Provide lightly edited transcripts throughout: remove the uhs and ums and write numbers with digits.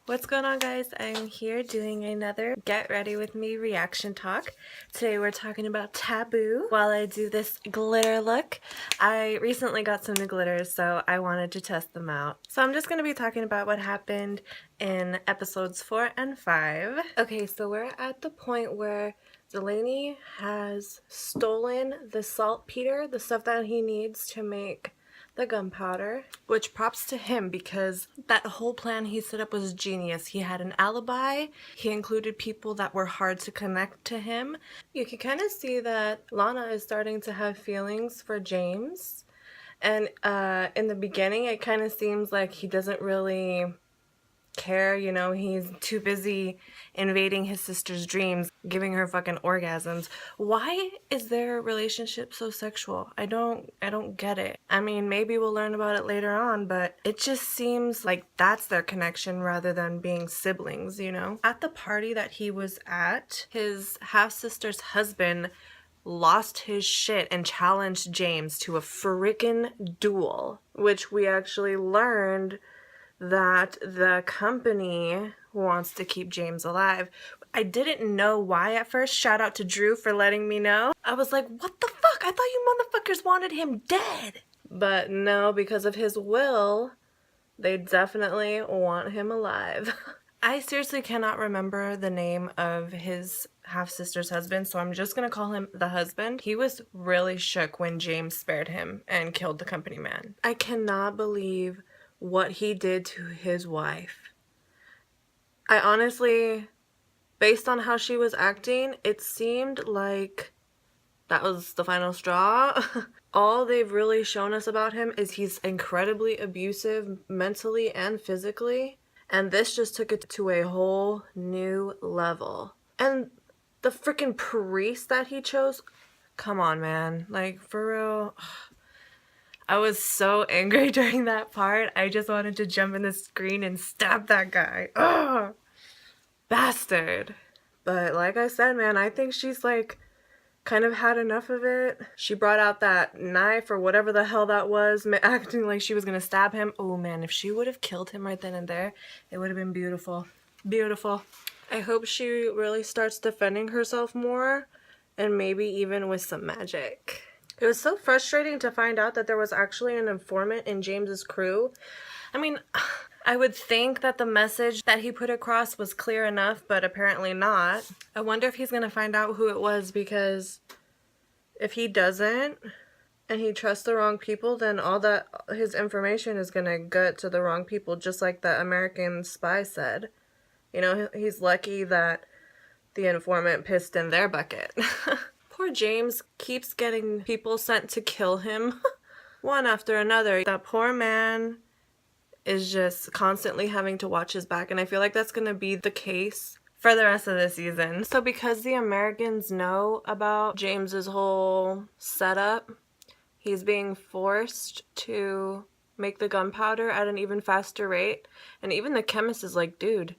What's going on, guys? I'm here doing another Get Ready With Me reaction talk. Today we're talking about Taboo. While I do this glitter look, I recently got some new glitters, so I wanted to test them out. So I'm just going to be talking about what happened in episodes 4 and 5. Okay, so we're at the point where Delaney has stolen the saltpeter, the stuff that he needs to make the gunpowder, which props to him because that whole plan he set up was genius. He had an alibi. He included people that were hard to connect to him. You can kind of see that Lana is starting to have feelings for James. And in the beginning, it kind of seems like he doesn't really care, you know, he's too busy invading his sister's dreams, giving her fucking orgasms. Why is their relationship so sexual? I don't get it. I mean, maybe we'll learn about it later on, but it just seems like that's their connection rather than being siblings, you know? At the party that he was at, his half-sister's husband lost his shit and challenged James to a frickin' duel, which we actually learned that the company wants to keep James alive. I didn't know why at first. Shout out to Drew for letting me know. I was like, what the fuck? I thought you motherfuckers wanted him dead. But no, because of his will, they definitely want him alive. I seriously cannot remember the name of his half-sister's husband, so I'm just gonna call him the husband. He was really shook when James spared him and killed the company man. I cannot believe what he did to his wife. I honestly, based on how she was acting, it seemed like that was the final straw. All they've really shown us about him is he's incredibly abusive mentally and physically, and this just took it to a whole new level. And the freaking priest that he chose, come on, man, like, for real. I was so angry during that part. I just wanted to jump in the screen and stab that guy. Ugh! Bastard. But like I said, man, I think she's like kind of had enough of it. She brought out that knife or whatever the hell that was, acting like she was gonna stab him. Oh man, if she would have killed him right then and there, it would have been beautiful. Beautiful. I hope she really starts defending herself more, and maybe even with some magic. It was so frustrating to find out that there was actually an informant in James's crew. I mean, I would think that the message that he put across was clear enough, but apparently not. I wonder if he's going to find out who it was, because if he doesn't and he trusts the wrong people, then all that his information is going to get to the wrong people, just like the American spy said. You know, he's lucky that the informant pissed in their bucket. Poor James keeps getting people sent to kill him, one after another. That poor man is just constantly having to watch his back, and I feel like that's going to be the case for the rest of the season. So because the Americans know about James's whole setup, he's being forced to make the gunpowder at an even faster rate, and even the chemist is like, dude,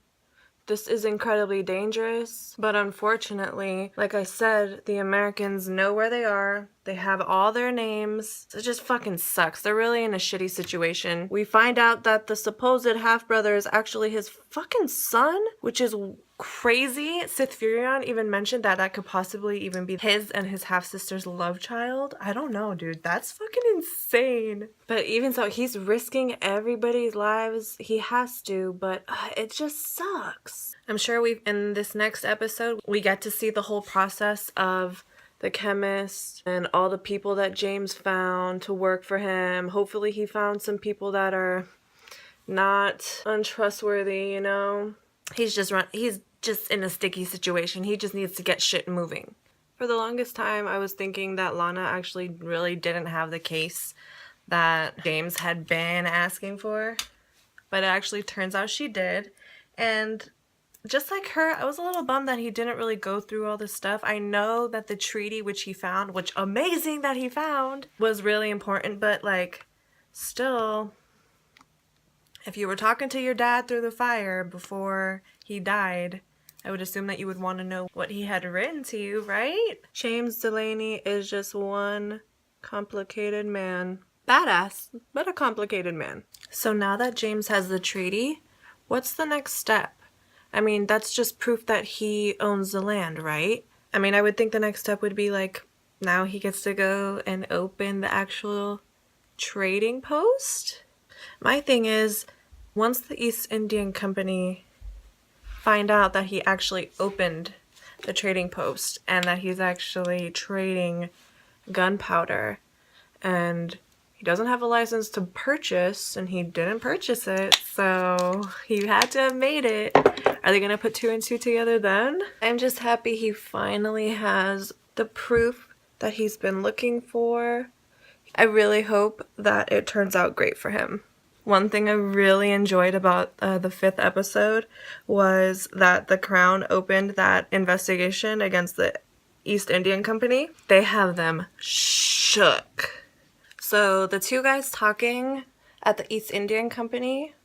this is incredibly dangerous, but unfortunately, like I said, the Americans know where they are. They have all their names. It just fucking sucks. They're really in a shitty situation. We find out that the supposed half-brother is actually his fucking son, which is crazy. Sith Furion even mentioned that that could possibly even be his and his half-sister's love child. I don't know, dude. That's fucking insane. But even so, he's risking everybody's lives. He has to, but it just sucks. I'm sure in this next episode, we get to see the whole process of the chemist and all the people that James found to work for him. Hopefully he found some people that are not untrustworthy, you know? He's just in a sticky situation. He just needs to get shit moving. For the longest time, I was thinking that Lana actually really didn't have the case that James had been asking for, but it actually turns out she did. And just like her, I was a little bummed that he didn't really go through all this stuff. I know that the treaty which he found, which amazing that he found, was really important, but like, still, if you were talking to your dad through the fire before he died, I would assume that you would want to know what he had written to you, right? James Delaney is just one complicated man. Badass, but a complicated man. So now that James has the treaty, What's the next step? I mean, that's just proof that he owns the land, right? I mean, I would think the next step would be like, now he gets to go and open the actual trading post? My thing is, once the East Indian Company find out that he actually opened the trading post and that he's actually trading gunpowder and he doesn't have a license to purchase and he didn't purchase it, so he had to have made it. Are they gonna put 2 and 2 together then? I'm just happy he finally has the proof that he's been looking for. I really hope that it turns out great for him. One thing I really enjoyed about the 5th episode was that the Crown opened that investigation against the East Indian Company. They have them shook. So the 2 guys talking at the East Indian Company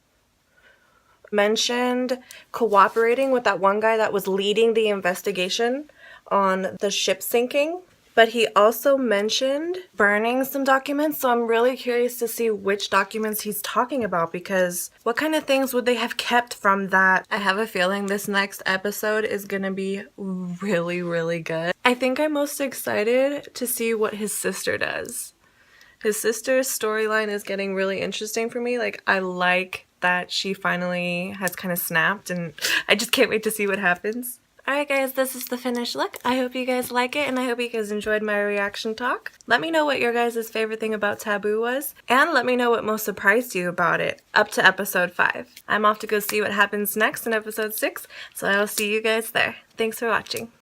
mentioned cooperating with that one guy that was leading the investigation on the ship sinking. But he also mentioned burning some documents, so I'm really curious to see which documents he's talking about, because what kind of things would they have kept from that? I have a feeling this next episode is gonna be really, really good. I think I'm most excited to see what his sister does. His sister's storyline is getting really interesting for me. Like, I like that she finally has kind of snapped, and I just can't wait to see what happens. Alright guys, this is the finished look. I hope you guys like it, and I hope you guys enjoyed my reaction talk. Let me know what your guys' favorite thing about Taboo was, and let me know what most surprised you about it up to episode 5. I'm off to go see what happens next in episode 6, so I will see you guys there. Thanks for watching.